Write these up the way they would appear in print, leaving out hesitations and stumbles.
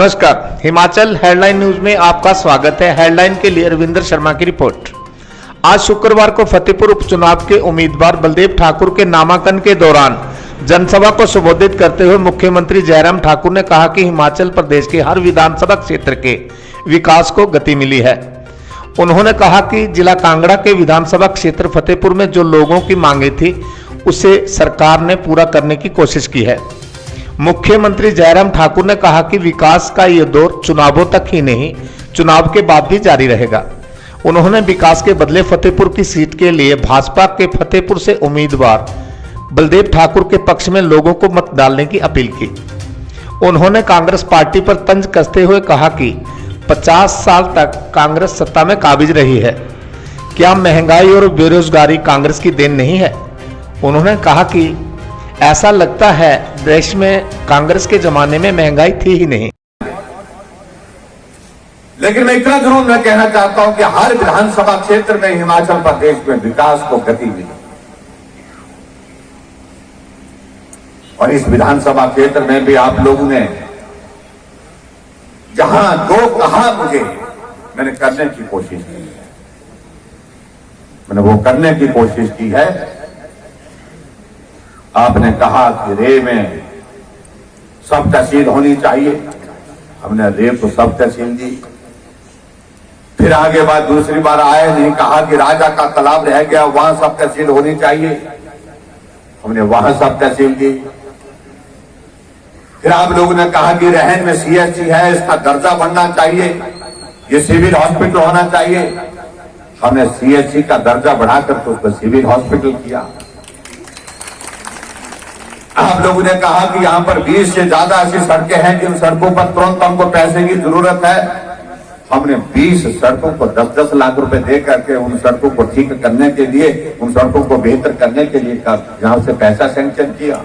नमस्कार, Himachal headline news में आपका स्वागत है। हेडलाइन के लिए रविंद्र शर्मा की रिपोर्ट। आज शुक्रवार को फतेहपुर उपचुनाव के उम्मीदवार बलदेव ठाकुर के नामांकन के दौरान जनसभा को संबोधित करते हुए मुख्यमंत्री जयराम ठाकुर ने कहा कि हिमाचल प्रदेश के हर विधानसभा क्षेत्र के विकास को गति मिली है। उन्होंने कहा कि जिला कांगड़ा के विधानसभा क्षेत्र फतेहपुर में जो लोगों की मांगे थी उसे सरकार ने पूरा करने की कोशिश की है। मुख्यमंत्री जयराम ठाकुर ने कहा कि विकास का ये दौर चुनावों तक ही नहीं, चुनाव के बाद भी जारी रहेगा। उन्होंने विकास के बदले फतेहपुर की सीट के लिए भाजपा के फतेहपुर से उम्मीदवार बलदेव ठाकुर के पक्ष में लोगों को मत डालने की अपील की। उन्होंने कांग्रेस पार्टी पर तंज कसते हुए कहा कि 50 साल तक कांग्रेस सत्ता में काबिज रही है, क्या महंगाई और बेरोजगारी कांग्रेस की देन नहीं है। उन्होंने कहा कि ऐसा लगता है देश में कांग्रेस के जमाने में महंगाई थी ही नहीं। लेकिन मैं इतना जरूर मैं कहना चाहता हूं कि हर विधानसभा क्षेत्र में हिमाचल प्रदेश में विकास को गति मिली और इस विधानसभा क्षेत्र में भी आप लोगों ने जहां जो कहा मुझे मैंने करने की कोशिश की है, मैंने वो करने की कोशिश की है। आपने कहा कि रे में सब तहसील होनी चाहिए, हमने रे को सब तहसील दी। फिर आगे बात दूसरी बार आए नहीं, कहा कि राजा का तालाब रह गया वहां सब तहसील होनी चाहिए, हमने वहां सब तहसील दी। फिर आप लोगों ने कहा कि रहन में सीएचसी है, इसका दर्जा बढ़ना चाहिए, ये सिविल हॉस्पिटल होना चाहिए, हमने सीएचसी का दर्जा बढ़ाकर तो उसको सिविल हॉस्पिटल किया। आप लोगों ने कहा कि यहां पर 20 से ज्यादा ऐसी सड़कें हैं जिन सड़कों पर तुरंत हमको पैसे की जरूरत है, हमने 20 सड़कों को 10-10 लाख रुपए दे करके उन सड़कों को ठीक करने के लिए, उन सड़कों को बेहतर करने के लिए यहां से पैसा सैंक्शन किया।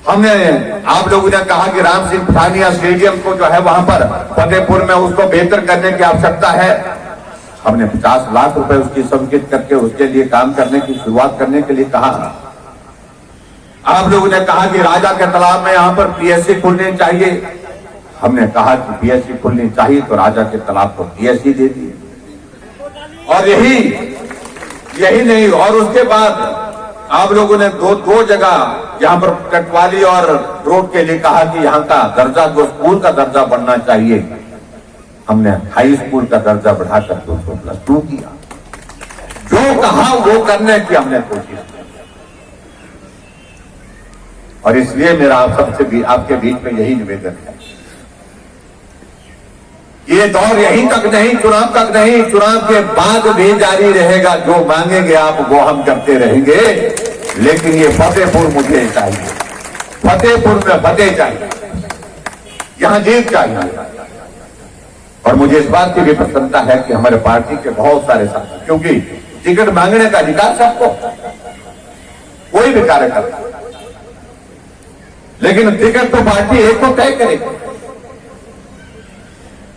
हमने आप लोगों ने कहा कि राम सिंह पठानिया स्टेडियम को जो है वहां पर फतेहपुर में उसको बेहतर करने की आवश्यकता है, हमने 50 लाख रुपए उसकी स्वीकृत करके उसके लिए काम करने की शुरुआत करने के लिए कहा। आप लोगों ने कहा कि राजा के तालाब में यहां पर पीएससी खुलनी चाहिए, हमने कहा कि पीएससी खुलनी चाहिए तो राजा के तालाब को पीएससी दे दी। और यही नहीं, और उसके बाद आप लोगों ने दो जगह यहां पर कटवाली और रोड के लिए कहा कि यहां का दर्जा, जो स्कूल का दर्जा बढ़ना चाहिए, हमने हाई स्कूल का दर्जा बढ़ाकर 2+2 किया। जो कहा वो करने की हमने कोशिश की। और इसलिए मेरा आप सबसे भी आपके बीच में यही निवेदन है, ये दौर यहीं तक नहीं, चुनाव तक नहीं, चुनाव के बाद भी जारी रहेगा। जो मांगेंगे आप वो हम करते रहेंगे, लेकिन ये फतेहपुर मुझे चाहिए, फतेहपुर में फतेह चाहिए, यहां जीत चाहिए। और मुझे इस बात की भी प्रसन्नता है कि हमारे पार्टी के बहुत सारे साथी, क्योंकि टिकट मांगने का अधिकार सबको, कोई भी कार्यकर्ता, लेकिन टिकट तो पार्टी एक को तय करेगी।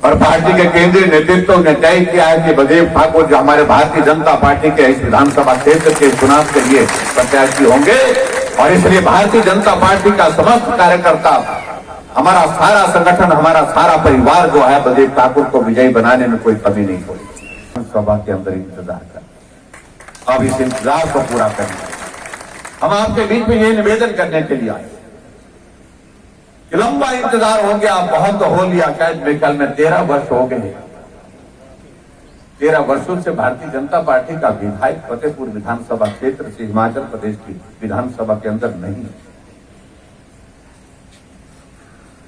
और पार्टी के केंद्रीय नेतृत्व ने तय किया है कि बलदेव ठाकुर जो हमारे भारतीय जनता पार्टी के इस विधानसभा क्षेत्र के चुनाव के लिए प्रत्याशी होंगे, और इसलिए भारतीय जनता पार्टी का समस्त कार्यकर्ता, हमारा सारा संगठन, हमारा सारा परिवार जो है बलदेव ठाकुर को विजयी बनाने में कोई कमी नहीं होगी। सभा के अंदर इंतजार कर, अब इस इंतजार को पूरा करना, हम आपके बीच में ये निवेदन करने के लिए आए। लंबा इंतजार हो गया, बहुत तो हो लिया, शायद मेरे ख्याल में 13 वर्ष हो गए। 13 वर्षों से भारतीय जनता पार्टी का विधायक फतेहपुर विधानसभा क्षेत्र से हिमाचल प्रदेश की विधानसभा के अंदर नहीं,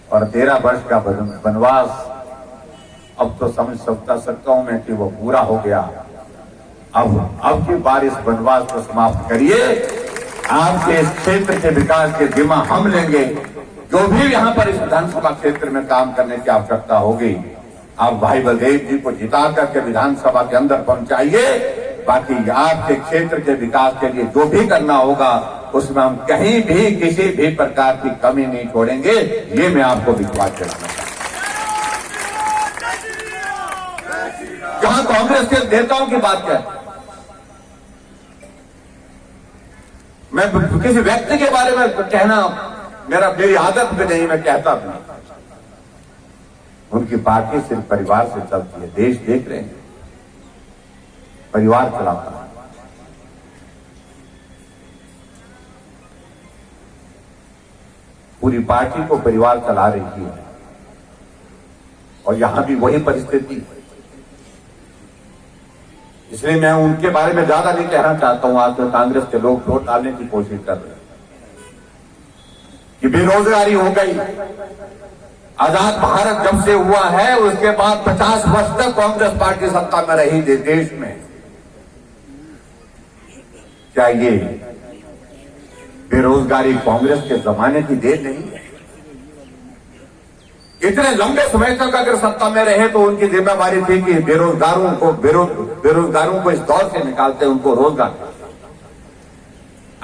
और 13 वर्ष का वनवास अब तो समझ सकता हूं मैं कि वो पूरा हो गया। अब की बार इस वनवास को समाप्त करिए। आपके इस क्षेत्र के विकास के जिम्मा हम लेंगे। जो भी यहां पर इस विधानसभा क्षेत्र में काम करने की आवश्यकता होगी, आप भाई बलदेव जी को जिता करके विधानसभा के अंदर पहुंचाइए। बाकी आपके क्षेत्र के विकास के लिए जो भी करना होगा उसमें हम कहीं भी किसी भी प्रकार की कमी नहीं छोड़ेंगे, ये मैं आपको विश्वास दिलाना चाहता हूं। जहां कांग्रेस के नेताओं की बात है, मैं किसी व्यक्ति के बारे में कहना मेरी आदत भी नहीं, मैं कहता भी नहीं, उनकी पार्टी सिर्फ परिवार से चलती है। देश देख रहे हैं, परिवार चलाता है। पूरी पार्टी को परिवार चला रही है और यहां भी वही परिस्थिति है। इसलिए मैं उनके बारे में ज्यादा नहीं कहना चाहता हूं। आज तो कांग्रेस के लोग वोट डालने की कोशिश कर रहे हैं कि बेरोजगारी हो गई। आजाद भारत जब से हुआ है उसके बाद 50 वर्ष तक कांग्रेस पार्टी सत्ता में रही देश में। क्या ये बेरोजगारी कांग्रेस के जमाने की देर नहीं है? इतने लंबे समय तक अगर सत्ता में रहे तो उनकी जिम्मेदारी थी कि बेरोजगारों को इस दौर से निकालते, उनको रोजगार।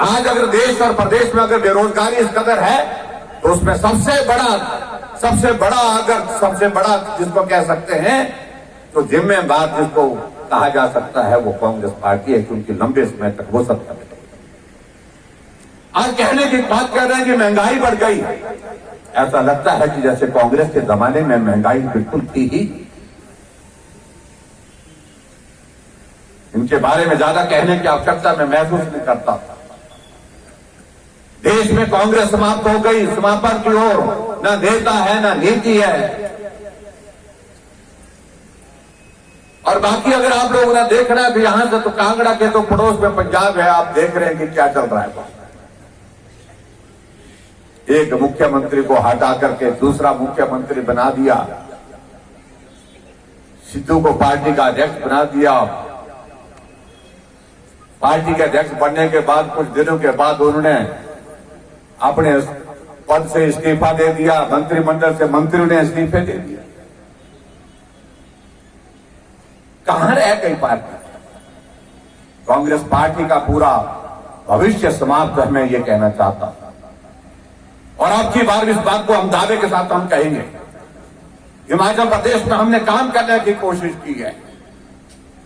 आज अगर देश और प्रदेश में अगर बेरोजगारी इस कदर है तो उसमें सबसे बड़ा जिसको कह सकते हैं तो जिम्मेदार जिसको कहा जा सकता है वो कांग्रेस पार्टी है, क्योंकि लंबे समय तक वो सत्ता में। आज कहने की बात कर रहे हैं कि महंगाई बढ़ गई। ऐसा लगता है कि जैसे कांग्रेस के जमाने में महंगाई बिल्कुल थी ही। इनके बारे में ज्यादा कहने की आवश्यकता मैं महसूस नहीं करता। देश में कांग्रेस समाप्त हो गई, समापन की ओर। न नेता है न नीति है। और बाकी अगर आप लोगों ने देखना है तो यहां से तो कांगड़ा के तो पड़ोस में पंजाब है, आप देख रहे हैं कि क्या चल रहा है। एक मुख्यमंत्री को हटा करके दूसरा मुख्यमंत्री बना दिया। सिद्धू को पार्टी का अध्यक्ष बना दिया। पार्टी के अध्यक्ष बनने के बाद कुछ दिनों के बाद उन्होंने अपने पद से इस्तीफा दे दिया। मंत्रिमंडल से मंत्रियों ने इस्तीफे दे दिए। कहां रह गई पार्टी? कांग्रेस पार्टी का पूरा भविष्य समाप्त है, मैं ये कहना चाहता हूं। और आपकी बार इस बात को हम दावे के साथ हम कहेंगे। हिमाचल प्रदेश में हमने काम करने की कोशिश की है।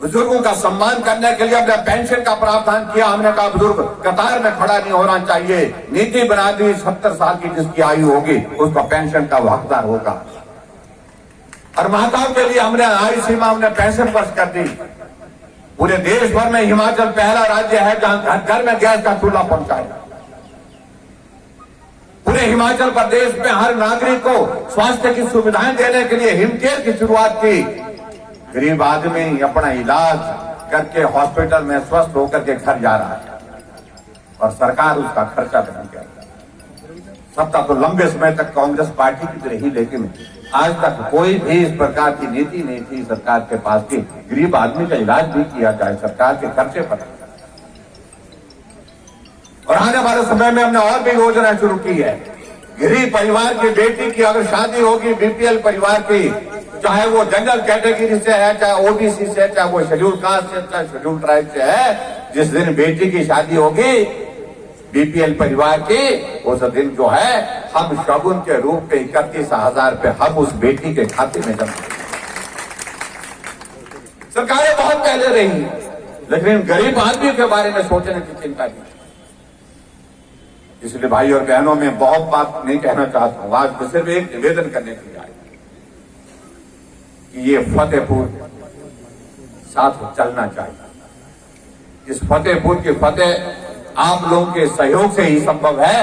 बुजुर्गों का सम्मान करने के लिए हमने पेंशन का प्रावधान किया। हमने कहा बुजुर्ग कतार में खड़ा नहीं होना चाहिए। नीति बना दी, 70 साल की जिसकी आयु होगी उसका पेंशन का हकदार होगा। और माताओं के लिए हमने आयु सीमा हमने 65 वर्ष कर दी। पूरे देश भर में हिमाचल पहला राज्य है जहां घर में गैस का चूल्हा पहुंचाया। पूरे हिमाचल प्रदेश में हर नागरिक को स्वास्थ्य की सुविधाएं देने के लिए हिमकेयर की शुरुआत की। गरीब आदमी अपना इलाज करके हॉस्पिटल में स्वस्थ होकर के घर जा रहा है और सरकार उसका खर्चा नहीं कर रही। सत्ता तो लंबे समय तक कांग्रेस पार्टी की रही, लेकिन आज तक कोई भी इस प्रकार की नीति नहीं थी सरकार के पास की गरीब आदमी का इलाज भी किया जाए सरकार के खर्चे पर। और आने वाले समय में हमने और भी योजना शुरू की है। गरीब परिवार की बेटी की अगर शादी होगी, बीपीएल परिवार की, चाहे वो जनरल कैटेगरी से है, चाहे ओबीसी से, चाहे वो शेड्यूल कास्ट से, चाहे शेड्यूल ट्राइब से है, जिस दिन बेटी की शादी होगी बीपीएल परिवार की, उस दिन जो है हम शगुन के रूप में 31,000 रुपए हम उस बेटी के खाते में जमा। सरकारें बहुत पहले रही, लेकिन गरीब आदमी के बारे में सोचने की चिंता नहीं। इसलिए भाई और बहनों में बहुत बात नहीं कहना चाहता हूं। आज तो सिर्फ एक निवेदन करने के लिए आए कि ये फतेहपुर साथ चलना चाहिए। इस फतेहपुर की फतेह आप लोगों के सहयोग से ही संभव है।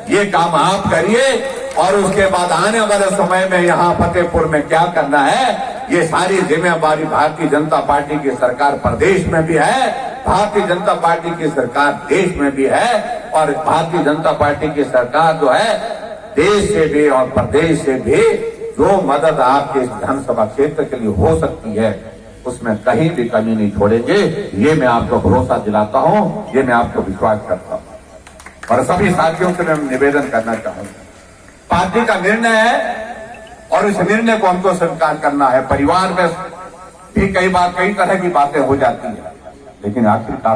ये काम आप करिए और उसके बाद आने वाले समय में यहाँ फतेहपुर में क्या करना है, ये सारी जिम्मेदारी भारतीय जनता पार्टी की सरकार प्रदेश में भी है, भारतीय जनता पार्टी की सरकार देश में भी है। और भारतीय जनता पार्टी की सरकार जो है देश से भी और प्रदेश से भी जो मदद आपके इस विधानसभा क्षेत्र के लिए हो सकती है उसमें कहीं भी कमी नहीं छोड़ेंगे। ये मैं आपको भरोसा दिलाता हूं, ये मैं आपको विश्वास करता हूं। और सभी साथियों से मैं निवेदन करना चाहूंगा, पार्टी का निर्णय है और इस निर्णय को हमको स्वीकार करना है। परिवार में भी कई बार कई तरह की बातें हो जाती है, लेकिन आखिरकार